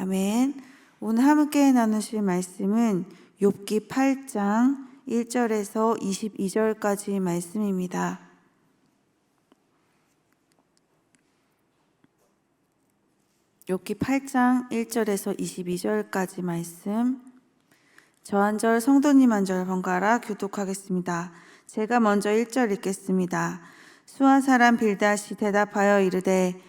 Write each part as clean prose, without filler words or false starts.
아멘. 오늘 함께 나누실 말씀은 욥기 8장 1절에서 22절까지 말씀입니다. 욥기 8장 1절에서 22절까지 말씀. 저 한 절 성도님 한 절 번갈아 교독하겠습니다. 제가 먼저 1절 읽겠습니다. 수아 사람 빌닷이 대답하여 이르되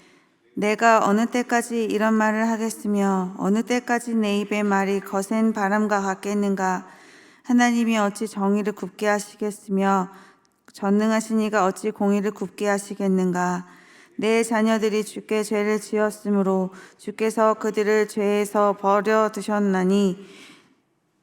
내가 어느 때까지 이런 말을 하겠으며 어느 때까지 내 입의 말이 거센 바람과 같겠는가. 하나님이 어찌 정의를 굽게 하시겠으며 전능하신 이가 어찌 공의를 굽게 하시겠는가. 내 자녀들이 주께 죄를 지었으므로 주께서 그들을 죄에서 버려 두셨나니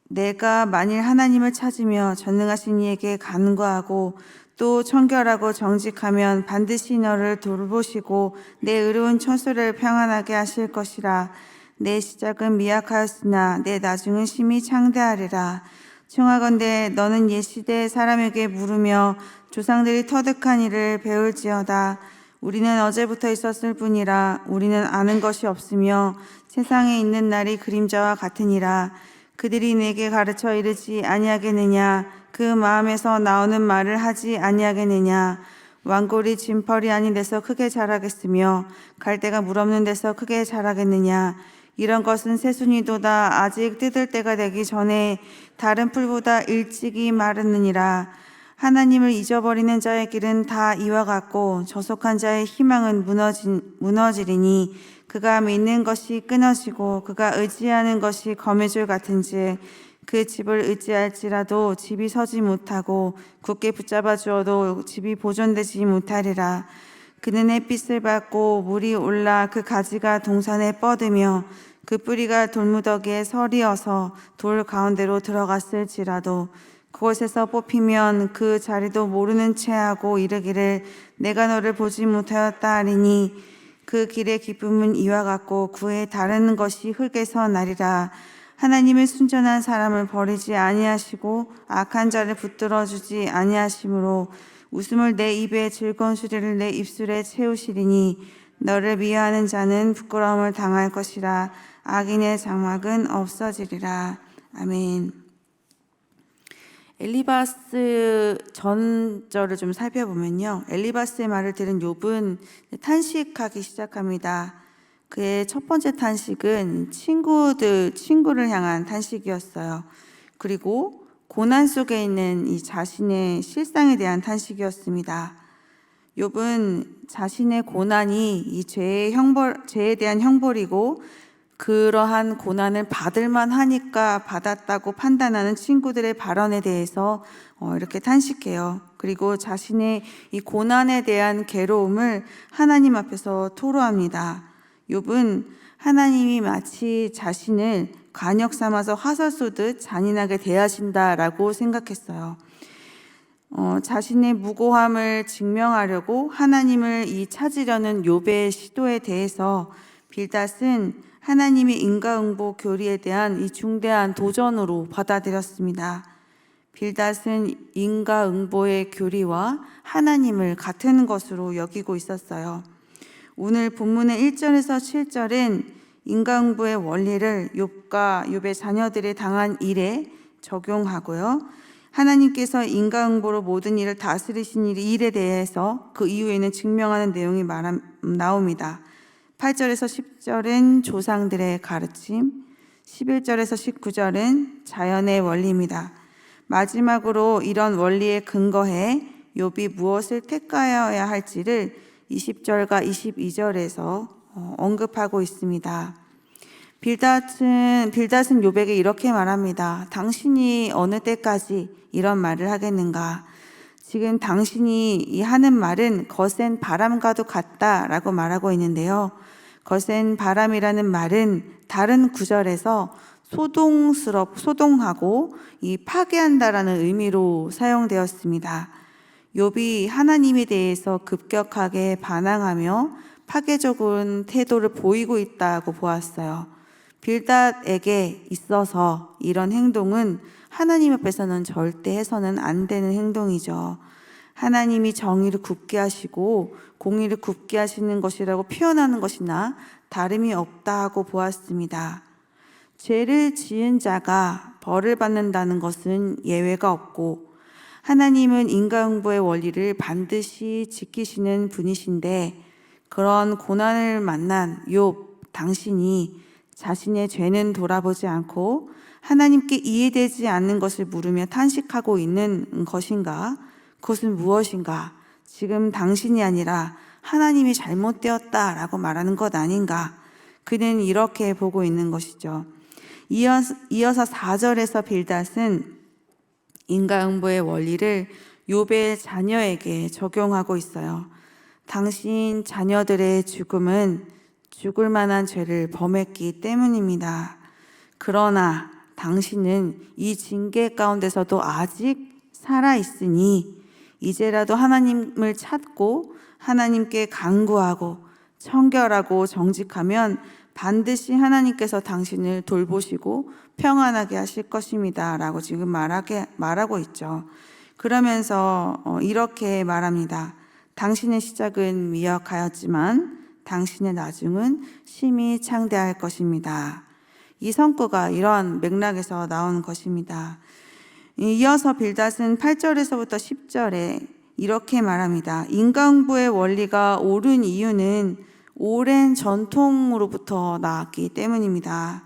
내가 만일 하나님을 찾으며 전능하신 이에게 간구하고 또 청결하고 정직하면 반드시 너를 돌보시고 내 의로운 처소를 평안하게 하실 것이라. 내 시작은 미약하였으나 내 나중은 심히 창대하리라. 청하건대 너는 옛시대 사람에게 물으며 조상들이 터득한 일을 배울지어다. 우리는 어제부터 있었을 뿐이라. 우리는 아는 것이 없으며 세상에 있는 날이 그림자와 같으니라. 그들이 내게 가르쳐 이르지 아니하겠느냐. 그 마음에서 나오는 말을 하지 아니하겠느냐. 왕골이 짐벌이 아닌 데서 크게 자라겠으며 갈대가 물 없는 데서 크게 자라겠느냐. 이런 것은 새순이도다. 아직 뜯을 때가 되기 전에 다른 풀보다 일찍이 마르느니라. 하나님을 잊어버리는 자의 길은 다 이와 같고 저속한 자의 희망은 무너지리니 그가 믿는 것이 끊어지고 그가 의지하는 것이 거미줄 같은즉 그 집을 의지할지라도 집이 서지 못하고 굳게 붙잡아 주어도 집이 보존되지 못하리라. 그는 햇빛을 받고 물이 올라 그 가지가 동산에 뻗으며 그 뿌리가 돌무더기에 서리어서 돌 가운데로 들어갔을지라도 그곳에서 뽑히면 그 자리도 모르는 채 하고 이르기를 내가 너를 보지 못하였다 하리니 그 길의 기쁨은 이와 같고 그의 다른 것이 흙에서 나리라. 하나님의 순전한 사람을 버리지 아니하시고 악한 자를 붙들어 주지 아니하시므로 웃음을 내 입에 즐거운 수레를 내 입술에 채우시리니 너를 미워하는 자는 부끄러움을 당할 것이라. 악인의 장막은 없어지리라. 아멘. 엘리바스 전절을 좀 살펴보면요, 엘리바스의 말을 들은 욥은 탄식하기 시작합니다. 그의 첫 번째 탄식은 친구를 향한 탄식이었어요. 그리고 고난 속에 있는 이 자신의 실상에 대한 탄식이었습니다. 욥은 자신의 고난이 이 죄에 대한 형벌이고 그러한 고난을 받을만 하니까 받았다고 판단하는 친구들의 발언에 대해서 이렇게 탄식해요. 그리고 자신의 이 고난에 대한 괴로움을 하나님 앞에서 토로합니다. 욥은 하나님이 마치 자신을 관역 삼아서 화살 쏘듯 잔인하게 대하신다라고 생각했어요. 자신의 무고함을 증명하려고 하나님을 찾으려는 욥의 시도에 대해서 빌닷은 하나님의 인과응보 교리에 대한 이 중대한 도전으로 받아들였습니다. 빌닷은 인과응보의 교리와 하나님을 같은 것으로 여기고 있었어요. 오늘 본문의 1절에서 7절은 인과응보의 원리를 욥과 욥의 자녀들이 당한 일에 적용하고요. 하나님께서 인과응보로 모든 일을 다스리신 일에 대해서 그 이후에는 증명하는 내용이 나옵니다. 8절에서 10절은 조상들의 가르침, 11절에서 19절은 자연의 원리입니다. 마지막으로 이런 원리에 근거해 욥이 무엇을 택하여야 할지를 20절과 22절에서 언급하고 있습니다. 빌닷은 욥에게 이렇게 말합니다. 당신이 어느 때까지 이런 말을 하겠는가? 지금 당신이 하는 말은 거센 바람과도 같다라고 말하고 있는데요. 거센 바람이라는 말은 다른 구절에서 소동하고 파괴한다라는 의미로 사용되었습니다. 욥이 하나님에 대해서 급격하게 반항하며 파괴적인 태도를 보이고 있다고 보았어요. 빌닷에게 있어서 이런 행동은 하나님 앞에서는 절대 해서는 안 되는 행동이죠. 하나님이 정의를 굳게 하시고 공의를 굳게 하시는 것이라고 표현하는 것이나 다름이 없다고 보았습니다. 죄를 지은 자가 벌을 받는다는 것은 예외가 없고 하나님은 인과응보의 원리를 반드시 지키시는 분이신데 그런 고난을 만난 욥 당신이 자신의 죄는 돌아보지 않고 하나님께 이해되지 않는 것을 물으며 탄식하고 있는 것인가? 그것은 무엇인가? 지금 당신이 아니라 하나님이 잘못되었다라고 말하는 것 아닌가? 그는 이렇게 보고 있는 것이죠. 이어서 4절에서 빌닷은 인과응보의 원리를 욥의 자녀에게 적용하고 있어요. 당신 자녀들의 죽음은 죽을 만한 죄를 범했기 때문입니다. 그러나 당신은 이 징계 가운데서도 아직 살아있으니 이제라도 하나님을 찾고 하나님께 간구하고 청결하고 정직하면 반드시 하나님께서 당신을 돌보시고 평안하게 하실 것입니다 라고 지금 말하고 있죠. 그러면서 이렇게 말합니다. 당신의 시작은 미약하였지만 당신의 나중은 심히 창대할 것입니다. 이 성구가 이런 맥락에서 나온 것입니다. 이어서 빌닷은 8절에서부터 10절에 이렇게 말합니다. 인과응보의 원리가 옳은 이유는 오랜 전통으로부터 나왔기 때문입니다.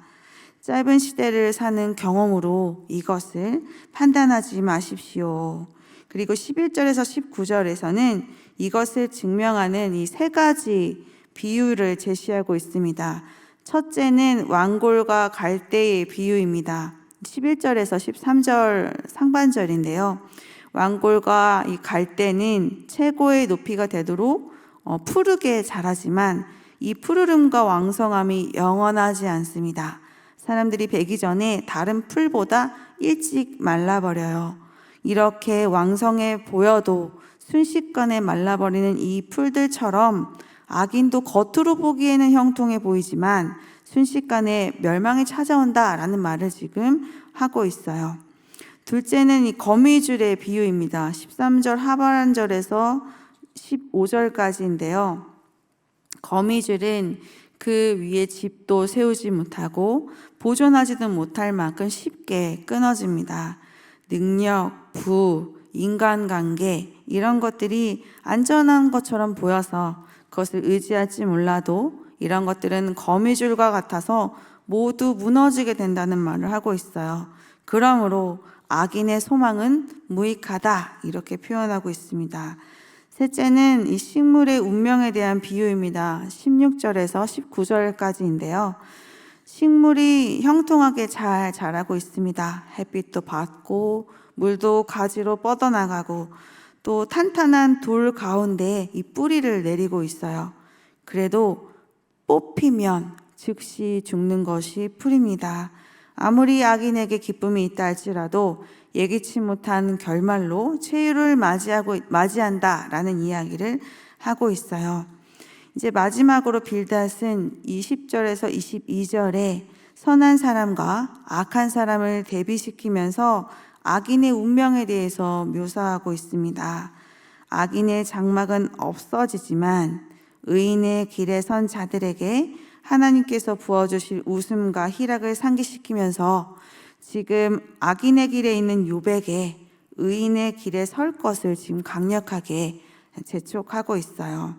짧은 시대를 사는 경험으로 이것을 판단하지 마십시오. 그리고 11절에서 19절에서는 이것을 증명하는 이 세 가지 비유를 제시하고 있습니다. 첫째는 왕골과 갈대의 비유입니다. 11절에서 13절 상반절인데요. 왕골과 이 갈대는 최고의 높이가 되도록 푸르게 자라지만 이 푸르름과 왕성함이 영원하지 않습니다. 사람들이 베기 전에 다른 풀보다 일찍 말라버려요. 이렇게 왕성해 보여도 순식간에 말라버리는 이 풀들처럼 악인도 겉으로 보기에는 형통해 보이지만 순식간에 멸망이 찾아온다라는 말을 지금 하고 있어요. 둘째는 이 거미줄의 비유입니다. 13절 하반절에서 15절까지인데요. 거미줄은 그 위에 집도 세우지 못하고 보존하지도 못할 만큼 쉽게 끊어집니다. 능력, 부, 인간관계 이런 것들이 안전한 것처럼 보여서 그것을 의지할지 몰라도 이런 것들은 거미줄과 같아서 모두 무너지게 된다는 말을 하고 있어요. 그러므로 악인의 소망은 무익하다 이렇게 표현하고 있습니다. 셋째는 이 식물의 운명에 대한 비유입니다. 16절에서 19절까지인데요. 식물이 형통하게 잘 자라고 있습니다. 햇빛도 받고 물도 가지로 뻗어나가고 또 탄탄한 돌 가운데 이 뿌리를 내리고 있어요. 그래도 뽑히면 즉시 죽는 것이 풀입니다. 아무리 악인에게 기쁨이 있다 할지라도 예기치 못한 결말로 최후를 맞이한다라는 이야기를 하고 있어요. 이제 마지막으로 빌닷은 20절에서 22절에 선한 사람과 악한 사람을 대비시키면서 악인의 운명에 대해서 묘사하고 있습니다. 악인의 장막은 없어지지만 의인의 길에 선 자들에게 하나님께서 부어주실 웃음과 희락을 상기시키면서 지금 악인의 길에 있는 욥에게 의인의 길에 설 것을 지금 강력하게 재촉하고 있어요.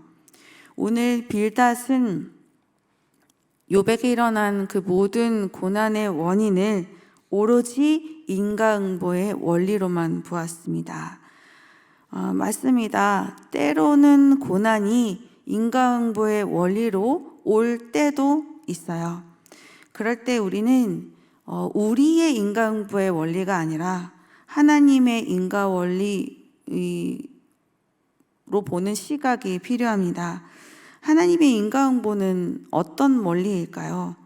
오늘 빌닷은 욥에게 일어난 그 모든 고난의 원인을 오로지 인과응보의 원리로만 보았습니다. 맞습니다. 때로는 고난이 인과응보의 원리로 올 때도 있어요. 그럴 때 우리는 우리의 인과응보의 원리가 아니라 하나님의 인과 원리로 보는 시각이 필요합니다. 하나님의 인과응보는 어떤 원리일까요?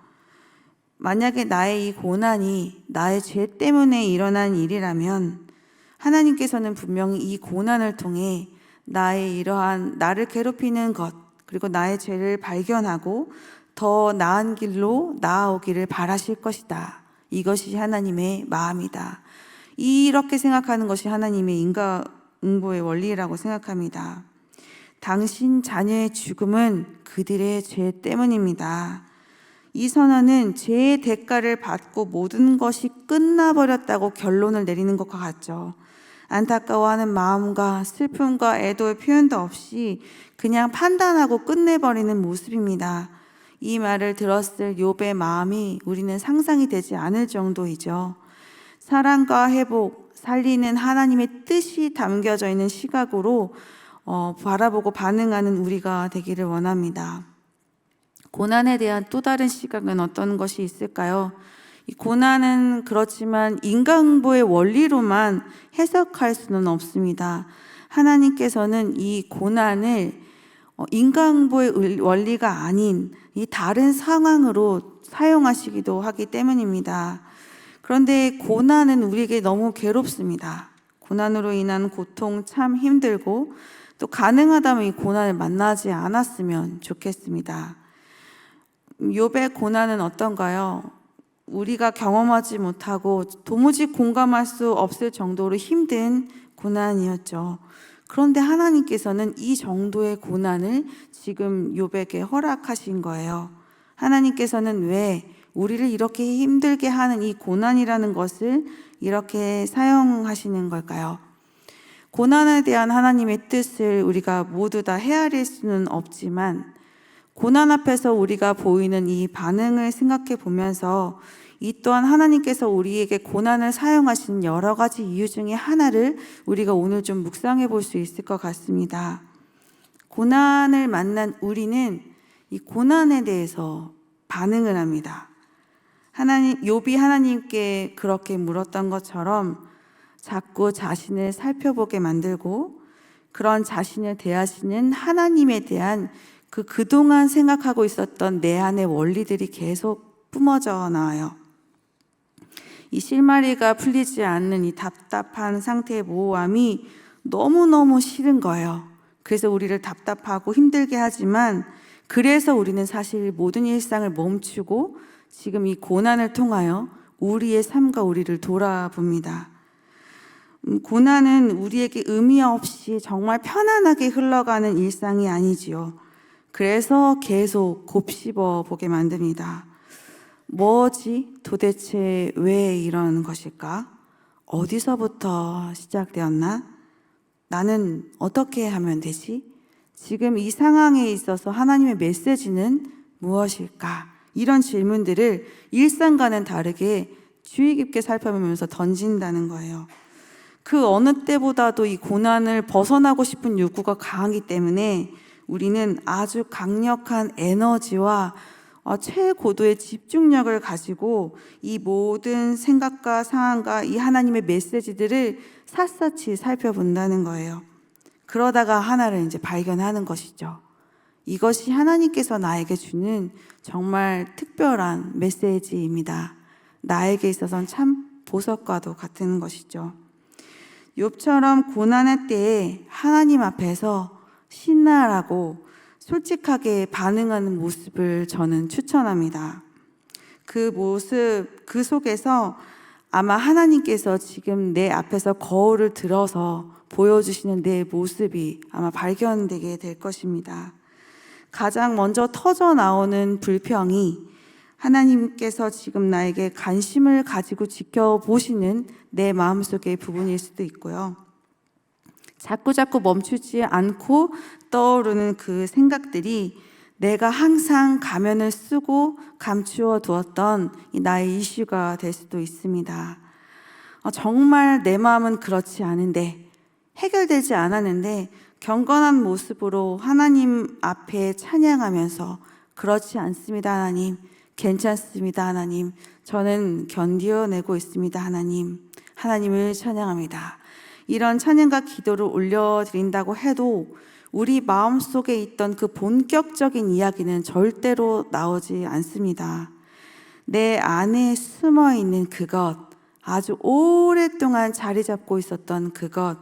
만약에 나의 이 고난이 나의 죄 때문에 일어난 일이라면 하나님께서는 분명히 이 고난을 통해 나의 이러한 나를 괴롭히는 것 그리고 나의 죄를 발견하고 더 나은 길로 나아오기를 바라실 것이다. 이것이 하나님의 마음이다. 이렇게 생각하는 것이 하나님의 응보의 원리라고 생각합니다. 당신 자녀의 죽음은 그들의 죄 때문입니다. 이 선언은 죄의 대가를 받고 모든 것이 끝나버렸다고 결론을 내리는 것과 같죠. 안타까워하는 마음과 슬픔과 애도의 표현도 없이 그냥 판단하고 끝내버리는 모습입니다. 이 말을 들었을 욥의 마음이 우리는 상상이 되지 않을 정도이죠. 사랑과 회복, 살리는 하나님의 뜻이 담겨져 있는 시각으로 바라보고 반응하는 우리가 되기를 원합니다. 고난에 대한 또 다른 시각은 어떤 것이 있을까요? 이 고난은 그렇지만 인간응보의 원리로만 해석할 수는 없습니다. 하나님께서는 이 고난을 인간응보의 원리가 아닌 이 다른 상황으로 사용하시기도 하기 때문입니다. 그런데 고난은 우리에게 너무 괴롭습니다. 고난으로 인한 고통 참 힘들고 또 가능하다면 이 고난을 만나지 않았으면 좋겠습니다. 욥의 고난은 어떤가요? 우리가 경험하지 못하고 도무지 공감할 수 없을 정도로 힘든 고난이었죠. 그런데 하나님께서는 이 정도의 고난을 지금 욥에게 허락하신 거예요. 하나님께서는 왜 우리를 이렇게 힘들게 하는 이 고난이라는 것을 이렇게 사용하시는 걸까요? 고난에 대한 하나님의 뜻을 우리가 모두 다 헤아릴 수는 없지만 고난 앞에서 우리가 보이는 이 반응을 생각해 보면서 이 또한 하나님께서 우리에게 고난을 사용하신 여러 가지 이유 중에 하나를 우리가 오늘 좀 묵상해 볼 수 있을 것 같습니다. 고난을 만난 우리는 이 고난에 대해서 반응을 합니다. 욥이 하나님께 그렇게 물었던 것처럼 자꾸 자신을 살펴보게 만들고 그런 자신을 대하시는 하나님에 대한 그동안 생각하고 있었던 내 안의 원리들이 계속 뿜어져 나와요. 이 실마리가 풀리지 않는 이 답답한 상태의 모호함이 너무너무 싫은 거예요. 그래서 우리를 답답하고 힘들게 하지만 그래서 우리는 사실 모든 일상을 멈추고 지금 이 고난을 통하여 우리의 삶과 우리를 돌아봅니다. 고난은 우리에게 의미 없이 정말 편안하게 흘러가는 일상이 아니지요. 그래서 계속 곱씹어 보게 만듭니다. 뭐지? 도대체 왜 이런 것일까? 어디서부터 시작되었나? 나는 어떻게 하면 되지? 지금 이 상황에 있어서 하나님의 메시지는 무엇일까? 이런 질문들을 일상과는 다르게 주의 깊게 살펴보면서 던진다는 거예요. 그 어느 때보다도 이 고난을 벗어나고 싶은 욕구가 강하기 때문에 우리는 아주 강력한 에너지와 최고도의 집중력을 가지고 이 모든 생각과 상황과 이 하나님의 메시지들을 샅샅이 살펴본다는 거예요. 그러다가 하나를 이제 발견하는 것이죠. 이것이 하나님께서 나에게 주는 정말 특별한 메시지입니다. 나에게 있어서는 참 보석과도 같은 것이죠. 욥처럼 고난의 때에 하나님 앞에서 신나라고 솔직하게 반응하는 모습을 저는 추천합니다. 그 모습, 그 속에서 아마 하나님께서 지금 내 앞에서 거울을 들어서 보여주시는 내 모습이 아마 발견되게 될 것입니다. 가장 먼저 터져 나오는 불평이 하나님께서 지금 나에게 관심을 가지고 지켜보시는 내 마음속의 부분일 수도 있고요. 자꾸자꾸 멈추지 않고 떠오르는 그 생각들이 내가 항상 가면을 쓰고 감추어 두었던 나의 이슈가 될 수도 있습니다. 정말 내 마음은 그렇지 않은데, 해결되지 않았는데 경건한 모습으로 하나님 앞에 찬양하면서 그렇지 않습니다 하나님, 괜찮습니다 하나님, 저는 견뎌내고 있습니다 하나님, 하나님을 찬양합니다. 이런 찬양과 기도를 올려드린다고 해도 우리 마음속에 있던 그 본격적인 이야기는 절대로 나오지 않습니다. 내 안에 숨어있는 그것, 아주 오랫동안 자리 잡고 있었던 그것,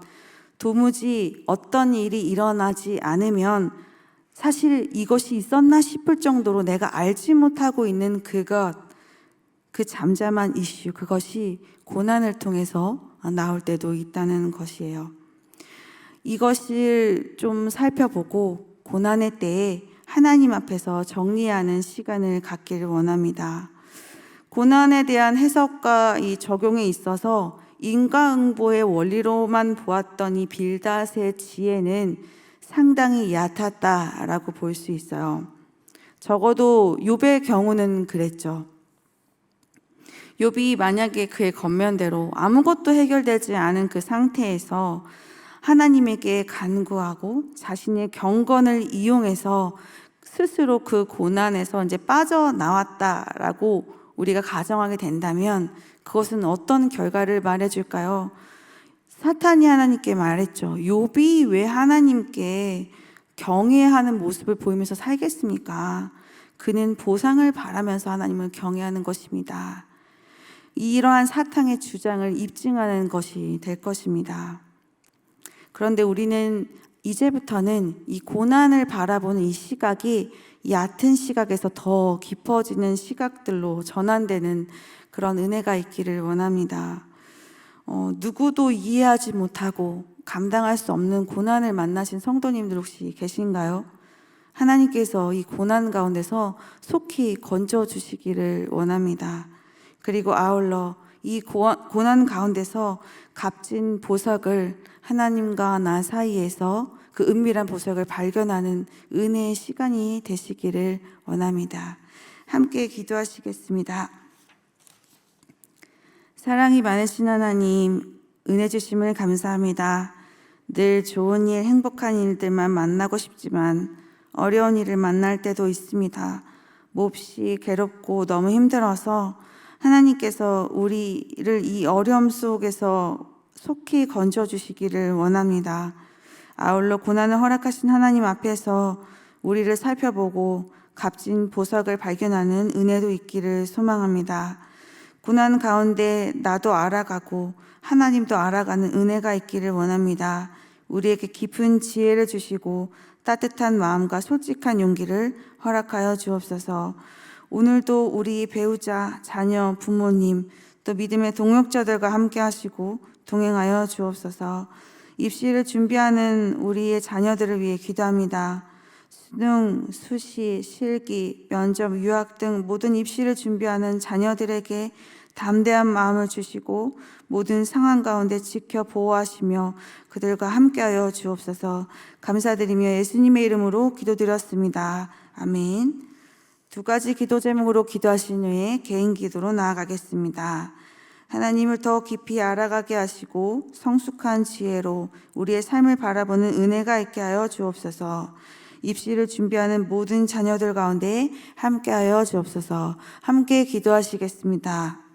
도무지 어떤 일이 일어나지 않으면 사실 이것이 있었나 싶을 정도로 내가 알지 못하고 있는 그것, 그 잠잠한 이슈, 그것이 고난을 통해서 나올 때도 있다는 것이에요. 이것을 좀 살펴보고 고난의 때에 하나님 앞에서 정리하는 시간을 갖기를 원합니다. 고난에 대한 해석과 이 적용에 있어서 인과응보의 원리로만 보았던 이 빌닷의 지혜는 상당히 얕았다라고 볼 수 있어요. 적어도 욥의 경우는 그랬죠. 욥이 만약에 그의 겉면대로 아무것도 해결되지 않은 그 상태에서 하나님에게 간구하고 자신의 경건을 이용해서 스스로 그 고난에서 이제 빠져나왔다라고 우리가 가정하게 된다면 그것은 어떤 결과를 말해줄까요? 사탄이 하나님께 말했죠. 욥이 왜 하나님께 경외하는 모습을 보이면서 살겠습니까? 그는 보상을 바라면서 하나님을 경외하는 것입니다. 이러한 사탄의 주장을 입증하는 것이 될 것입니다. 그런데 우리는 이제부터는 이 고난을 바라보는 이 시각이 얕은 시각에서 더 깊어지는 시각들로 전환되는 그런 은혜가 있기를 원합니다. 누구도 이해하지 못하고 감당할 수 없는 고난을 만나신 성도님들 혹시 계신가요? 하나님께서 이 고난 가운데서 속히 건져주시기를 원합니다. 그리고 아울러 이 고난 가운데서 값진 보석을 하나님과 나 사이에서 그 은밀한 보석을 발견하는 은혜의 시간이 되시기를 원합니다. 함께 기도하시겠습니다. 사랑이 많으신 하나님, 은혜 주심을 감사합니다. 늘 좋은 일, 행복한 일들만 만나고 싶지만 어려운 일을 만날 때도 있습니다. 몹시 괴롭고 너무 힘들어서 하나님께서 우리를 이 어려움 속에서 속히 건져주시기를 원합니다. 아울러 고난을 허락하신 하나님 앞에서 우리를 살펴보고 값진 보석을 발견하는 은혜도 있기를 소망합니다. 고난 가운데 나도 알아가고 하나님도 알아가는 은혜가 있기를 원합니다. 우리에게 깊은 지혜를 주시고 따뜻한 마음과 솔직한 용기를 허락하여 주옵소서. 오늘도 우리 배우자, 자녀, 부모님, 또 믿음의 동역자들과 함께 하시고 동행하여 주옵소서. 입시를 준비하는 우리의 자녀들을 위해 기도합니다. 수능, 수시, 실기, 면접, 유학 등 모든 입시를 준비하는 자녀들에게 담대한 마음을 주시고 모든 상황 가운데 지켜 보호하시며 그들과 함께하여 주옵소서. 감사드리며 예수님의 이름으로 기도드렸습니다. 아멘. 두 가지 기도 제목으로 기도하신 후에 개인 기도로 나아가겠습니다. 하나님을 더 깊이 알아가게 하시고 성숙한 지혜로 우리의 삶을 바라보는 은혜가 있게 하여 주옵소서. 입시를 준비하는 모든 자녀들 가운데 함께하여 주옵소서. 함께 기도하시겠습니다.